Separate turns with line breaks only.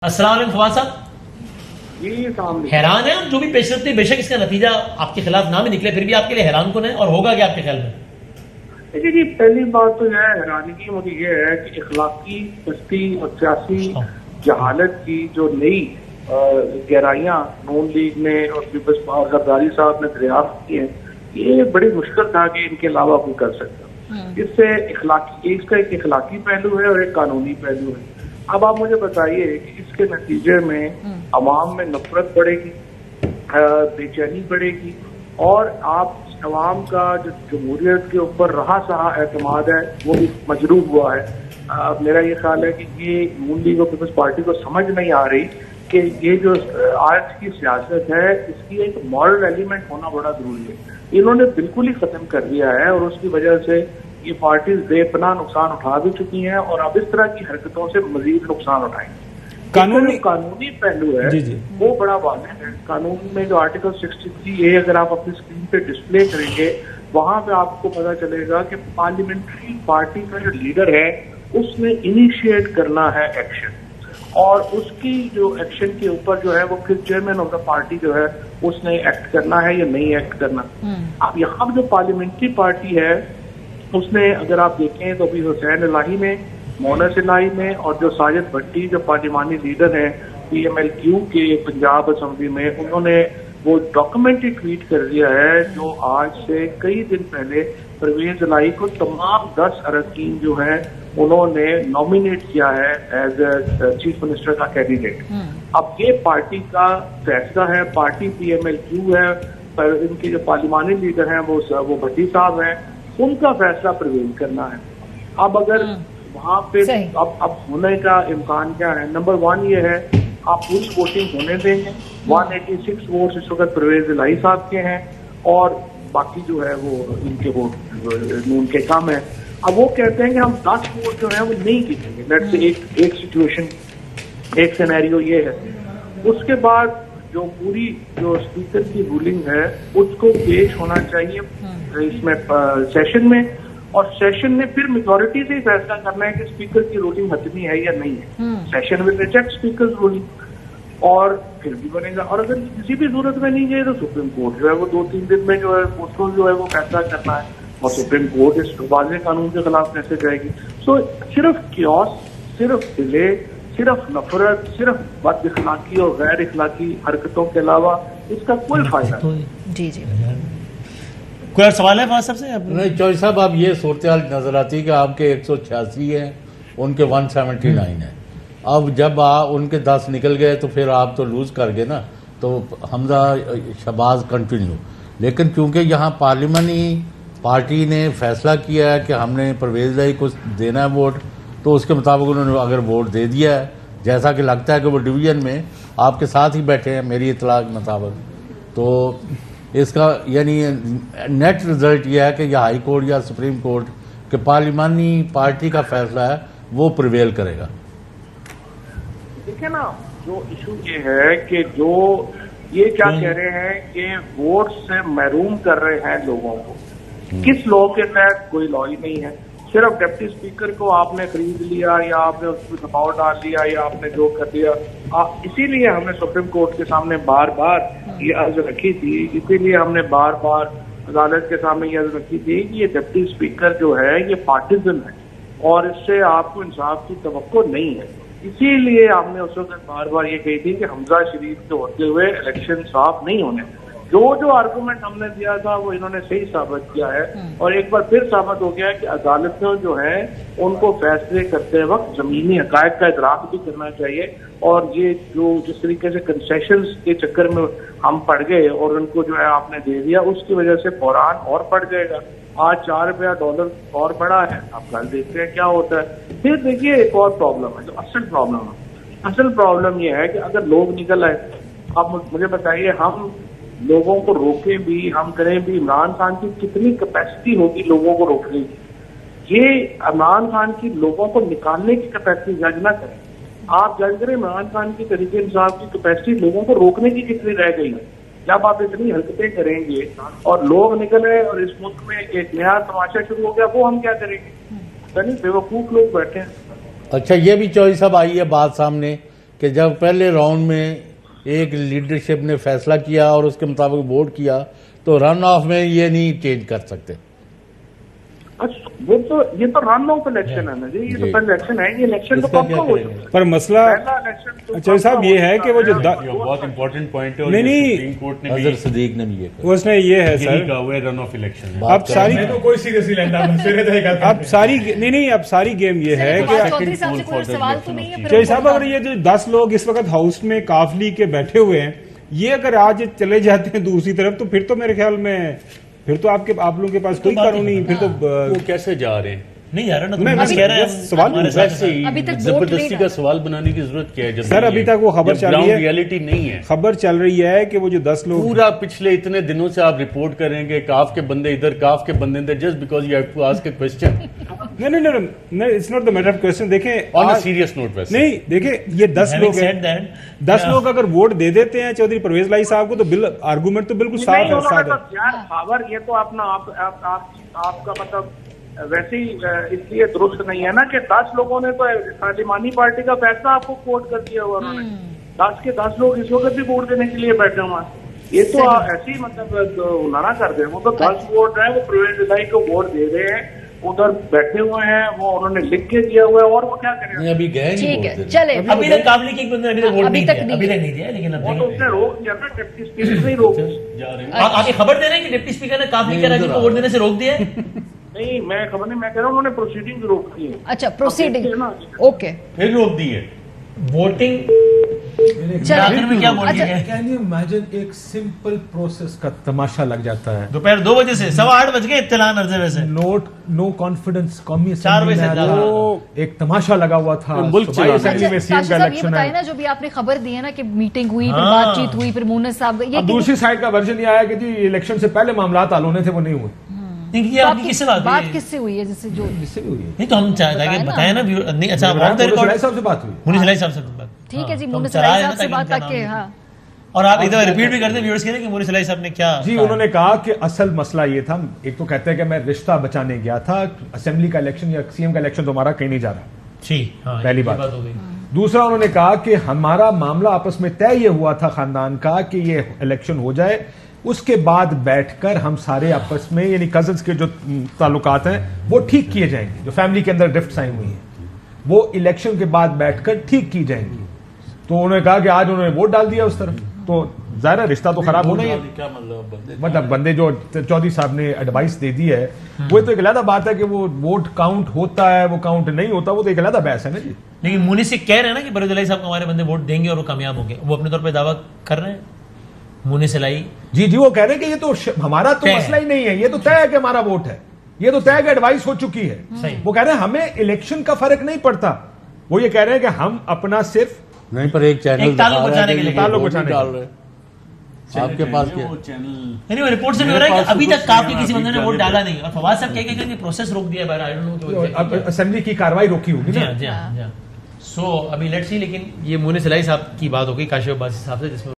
अस्सलाम वालेकुम फवाद साहब। हैरान है हम जो भी पेशरफ थी, बेशक इसका नतीजा आपके खिलाफ ना भी निकले फिर भी आपके लिए हैरान कौन है और होगा क्या आपके ख्याल में?
देखिए जी, पहली बात तो यह हैरानी की मुझे ये है कि इखलाकी पस्ती और सियासी जहालत की जो नई गहराइयां नून लीग ने और पीपल्स और जरदारी साहब ने दरियाफ्त की है, ये बड़ी मुश्किल था कि इनके अलावा कोई कर सकता। इससे इसका एक इखलाकी पहलू है और एक कानूनी पहलू है। अब आप मुझे बताइए कि इसके नतीजे में अवाम में नफरत बढ़ेगी, बेचैनी बढ़ेगी और आप अवाम का जो जमहूरियत के ऊपर रहा सहा एतमाद है वो भी मजरूब हुआ है। मेरा ये ख्याल है कि ये नून लीग और पीपल्स पार्टी को समझ नहीं आ रही कि ये जो आज की सियासत है इसकी एक मॉरल एलिमेंट होना बड़ा जरूरी है। इन्होंने बिल्कुल ही खत्म कर दिया है और उसकी वजह से ये पार्टीज बेपनाह नुकसान उठा भी चुकी हैं और अब इस तरह की हरकतों से मजीद नुकसान उठाएंगे। कानूनी पहलू है जी। वो बड़ा वाज़ेह है। कानून में जो आर्टिकल 63A अगर आप अपनी स्क्रीन पे डिस्प्ले करेंगे वहां पे आपको पता चलेगा कि पार्लियामेंट्री पार्टी का जो लीडर है उसने इनिशिएट करना है एक्शन और उसकी जो एक्शन के ऊपर जो है वो फिर चेयरमैन ऑफ द पार्टी जो है उसने एक्ट करना है या नहीं एक्ट करना। अब यहाँ जो पार्लियामेंट्री पार्टी है उसने अगर आप देखें तो अभी हुसैन इलाही में, मोनस इलाही में और जो साजिद भट्टी जो पार्लिमानी लीडर हैं PMLQ के पंजाब असम्बली में, उन्होंने वो डॉक्यूमेंट ही ट्वीट कर दिया है जो आज से कई दिन पहले परवेज इलाही को तमाम 10 अरकान जो हैं उन्होंने नॉमिनेट किया है एज चीफ मिनिस्टर का कैंडिडेट। अब ये पार्टी का फैसला है, पार्टी PMLQ है, पर इनके जो पार्लिमानी लीडर हैं वो भट्टी साहब हैं, उनका फैसला प्रवेल करना है। अब अगर वहां पे अब होने का इम्कान क्या है? नंबर 1 ये है आप पूरी वोटिंग होने देंगे। 186 वोट इस वक्त परवेज इलाही साहब के हैं और बाकी जो है वो इनके वोट नून के कम है। अब वो कहते हैं कि हम 10 वोट जो है वो नहीं जीतेंगे। लेट्स से एक सिचुएशन, एक सिनेरियो ये है। उसके बाद जो पूरी जो स्पीकर की रूलिंग है उसको पेश होना चाहिए इसमें सेशन में और सेशन ने फिर मेजॉरिटी से ही फैसला करना है कि स्पीकर की रूलिंग हतमी है या नहीं है। Session will reject speaker ruling और फिर भी बनेगा और अगर किसी भी सूरत में नहीं गए तो सुप्रीम कोर्ट जो है वो 2-3 दिन में जो है उसको जो है वो फैसला करना है और सुप्रीम कोर्ट इस वाज़ेह कानून के खिलाफ कैसे जाएगी। सो सिर्फ क्योस, सिर्फ डिले, सिर्फ नफरत, सिर्फ बद इखलाकी और गैर इखलाकी हरकतों के अलावा इसका कोई फायदा नहीं।
जी कोई और सवाल है फवाद से?
नहीं चौधरी साहब, आप ये सूरत नजर आती है कि आपके 186 है, उनके 179 है। अब जब उनके 10 निकल गए तो फिर आप तो लूज कर गए ना, तो हमजा शहबाज कंटिन्यू। लेकिन क्योंकि यहाँ पार्लियामानी पार्टी ने फैसला किया है कि हमने परवेज इलाही को देना है वोट, तो उसके मुताबिक उन्होंने अगर वोट दे दिया है, जैसा कि लगता है कि वो डिवीजन में आपके साथ ही बैठे हैं मेरी इतला के मुताबिक, तो इसका यानी नेट रिजल्ट यह है कि यह हाई कोर्ट या सुप्रीम कोर्ट के पार्लिमानी पार्टी का फैसला है वो प्रिवेल करेगा।
देखिए ना, जो इशू ये है कि जो ये क्या कह रहे हैं कि वोट से महरूम कर रहे हैं लोगों को। किस लॉ के तहत? कोई लॉ ही नहीं है। सिर्फ डिप्टी स्पीकर को आपने खरीद लिया या आपने उसमें दबाव डाल लिया या आपने जो कर दिया। इसीलिए हमने सुप्रीम कोर्ट के सामने बार बार ये अर्ज रखी थी, इसीलिए हमने बार बार अदालत के सामने ये अर्ज रखी थी कि ये डिप्टी स्पीकर जो है ये पार्टिजन है और इससे आपको इंसाफ की तवक्को नहीं है। इसीलिए हमने उस वक्त बार बार ये कही थी कि हमजा शरीफ के होते हुए इलेक्शन साफ नहीं होने। जो आर्गूमेंट हमने दिया था वो इन्होंने सही साबित किया है और एक बार फिर साबित हो गया है कि अदालतें जो है उनको फैसले करते वक्त जमीनी हकायक का इदराक भी करना चाहिए और ये जो जिस तरीके से कंसेशंस के चक्कर में हम पड़ गए और उनको जो है आपने दे दिया, उसकी वजह से बहरान और बढ़ जाएगा। आज $4 और बढ़ा है, अब कल देखते हैं क्या होता है। फिर देखिए एक और प्रॉब्लम है, जो असल प्रॉब्लम ये है कि अगर लोग निकल आए, अब मुझे बताइए हम लोगों को रोके भी, हम करें भी, इमरान खान की कितनी कैपेसिटी होगी लोगों को रोकने की? ये इमरान खान की लोगों को निकालने की कैपेसिटी जज ना करें, आप जज करें इमरान खान की तरीके इंसाफ की कैपेसिटी लोगों को रोकने की कितनी रह गई है। जब आप इतनी हरकतें करेंगे और लोग निकले और इस मुल्क में एक नया तमाशा शुरू हो गया, वो हम क्या करेंगे? बेवकूफ लोग बैठे हैं।
अच्छा, ये भी चौधरी साहब आई है बात सामने कि जब पहले राउंड में एक लीडरशिप ने फैसला किया और उसके मुताबिक वोट किया तो रन ऑफ में ये नहीं चेंज कर सकते।
अच्छा, वो तो ये तो रन ऑफ इलेक्शन है ना जी, ये तो पहले इलेक्शन है, ये इलेक्शन तो कब का हो सकता है?
पर मसला अच्छा साहब ये है कि वो जो
बहुत इंपॉर्टेंट पॉइंट है,
नहीं
सुप्रीम कोर्ट ने
अजहर सदीक ने भी ये कहा।
उसने ये है
यही
सर
कहा हुआ है रन ऑफ इलेक्शन।
अब सारी
तो कोई सीरियसली लेना
अब सारी नहीं अब सारी गेम ये है कि
चौधरी साहब से कोई सवाल तो नहीं है
जय साहब, अगर ये जो 10 लोग इस वक्त हाउस में काफली के बैठे हुए हैं, ये अगर आज चले जाते हैं दूसरी तरफ, तो फिर तो मेरे ख्याल में फिर तो आप लोगों के पास कोई कानूनी, फिर तो
वो कैसे जा रहे हैं?
नहीं जा रहा ना,
मैं
कह रहा है
सवाल
वैसे
अभी तक
जबरदस्ती का सवाल बनाने की जरूरत क्या है? जब
सर अभी तक वो खबर चल रही है,
रियलिटी नहीं है।
खबर चल रही है कि वो जो 10 लोग
पूरा पिछले इतने दिनों से आप रिपोर्ट करेंगे काफ के बंदे इधर, काफ के बंदे इधर, just because you have to ask a question.
नहीं, it's not the matter of question. देखें
ऑन अ सीरियस नोट, वैसे
नहीं, देखें ये 10 लोग हैं, 10 लोग अगर वोट दे देते हैं चौधरी परवेज लाई साहब को, तो आर्गूमेंट तो बिल्कुल साफ है, सादा है।
यार खबर ये तो अपना आपका मतलब वैसे ही इसलिए दुरुस्त नहीं है ना कि 10 लोगों ने तो पार्लिमानी पार्टी का फैसला आपको कोट कर दिया हुआ उन्होंने। 10 के 10 लोग इस वक्त भी वोट देने के लिए बैठे हुए हैं। ये तो ऐसे ही मतलब उलाना कर दे, वो तो 10 वोट है, वो प्रवीण लाई को वोट दे रहे हैं, उधर बैठे हुए हैं, वो उन्होंने लिख के दिया हुआ है, और वो क्या करें?
अभी गए नहीं,
ठीक है, चले
अभी तक काबली के एक बंदे ने अभी तक वोट नहीं दिया, अभी तक नहीं दिया, लेकिन अब
वो तो उसने रोक दिया ना, डिप्टी स्पीकर ने ही रोक दिया।
आप ये खबर दे रहे हैं कि डिप्टी स्पीकर ने काबली के राजी को वोट देने से रोक दिया है?
नहीं, मैं खबर नहीं, मैं कह रहा हूँ उन्होंने प्रोसीडिंग रोक दी है।
अच्छा, प्रोसीडिंग ओके,
फिर रोक दी है
वोटिंग।
चलिए
में क्या बोल रही है?
कैन यू इमेजिन एक सिंपल प्रोसेस का तमाशा लग जाता है।
दोपहर 2 बजे से 8:15 बज गए इत्तला अर्जे में से
नो कॉन्फिडेंस कौमी
4 बजे से
असेंबली में एक तमाशा लगा हुआ था।
मुल्क
सूबाई
चला।
असेंबली में सीएम का
साहब ये
इलेक्शन
बताए
है।
ना, जो भी आपने खबर दी है ना कि मीटिंग हुई, फिर
हाँ।
बातचीत हुई, फिर मुन्नस साहब ये
अब दूसरी साइड का वर्जन ये आया कि जी इलेक्शन से पहले मामला ताल होने थे, वो नहीं हुए।
ये आपकी किससे बात हुई?
किससे हुई है? जैसे जो
इससे भी हुई है।
नहीं तो हम चाहे बताया ना, नहीं अच्छा ऑन द रिकॉर्ड
साहब से बात हुई।
मुनीस इलाही साहब से बात।
ठीक है जी,
तो
मुन्नस
चला है
साहब
ना
से
ताकि
बात
उनका
करके,
नाम
हाँ।
और आप इधर रिपीट भी करते हैं व्यूअर्स के लिए कि मुनीस इलाही साहब ने क्या
जी, उन्होंने कहा कि असल मसला ये था, एक तो कहते हैं कि मैं रिश्ता बचाने गया था, असेंबली का इलेक्शन या सीएम का इलेक्शन तो हमारा कहीं नहीं जा रहा।
जी हाँ,
पहली
ये
बात
हो गई।
दूसरा उन्होंने कहा कि हमारा मामला आपस में तय ये हुआ था खानदान का कि ये इलेक्शन हो जाए, उसके बाद बैठकर हम सारे आपस में यानी कजन्स के जो ताल्लुकात हैं वो ठीक किए जाएंगे, जो फैमिली के अंदर ड्रिफ्ट आई हुई हैं वो इलेक्शन के बाद बैठकर ठीक की जाएंगी। तो उन्होंने कहा कि आज उन्होंने वोट डाल दिया उस तरफ, तो जाहिर है रिश्ता तो खराब होना ही है।
क्या
मतलब बंदे जो चौधरी साहब ने एडवाइस दे दी है, वो तो एक अलग बात है कि वो वोट काउंट होता है वो काउंट नहीं होता, वो तो एक अलग बहस है ना जी।
लेकिन मुनीस से कह रहे हैं ना कि बरूद इलाही साहब को हमारे बंदे वोट देंगे और वो कामयाब होंगे, वो अपने तौर पर दावा कर रहे हैं मुनीस इलाही।
जी जी, वो कह रहे हैं कि ये तो हमारा तो मसला ही नहीं है, ये तो तय है कि हमारा वोट है, ये तो तय कि एडवाइस हो चुकी है। वो कह रहे हैं हमें इलेक्शन का फर्क नहीं पड़ता, वो ये कह रहे हैं कि हम अपना सिर्फ
नहीं, पर एक चैनल
एक ताल्लुक बचाने के लिए
ताल्लुक बचाने
डाल रहे। आपके पास क्या?
वो चैनल
नहीं, वो रिपोर्ट से भी हो रहा है कि अभी तक काफी किसी बंदे ने वोट डाला नहीं, और फवाद साहब कह के प्रोसेस रोक दिया है। आई डोंट नो,
अब असेंबली की कार्रवाई रोकी होगी
जी
ना।
हाँ, जी हाँ, जी हाँ। सो अभी लेट्स सी। लेकिन ये मुनीस इलाही साहब की बात हो गई काशिफ अब्बासी साहब से, जिसमें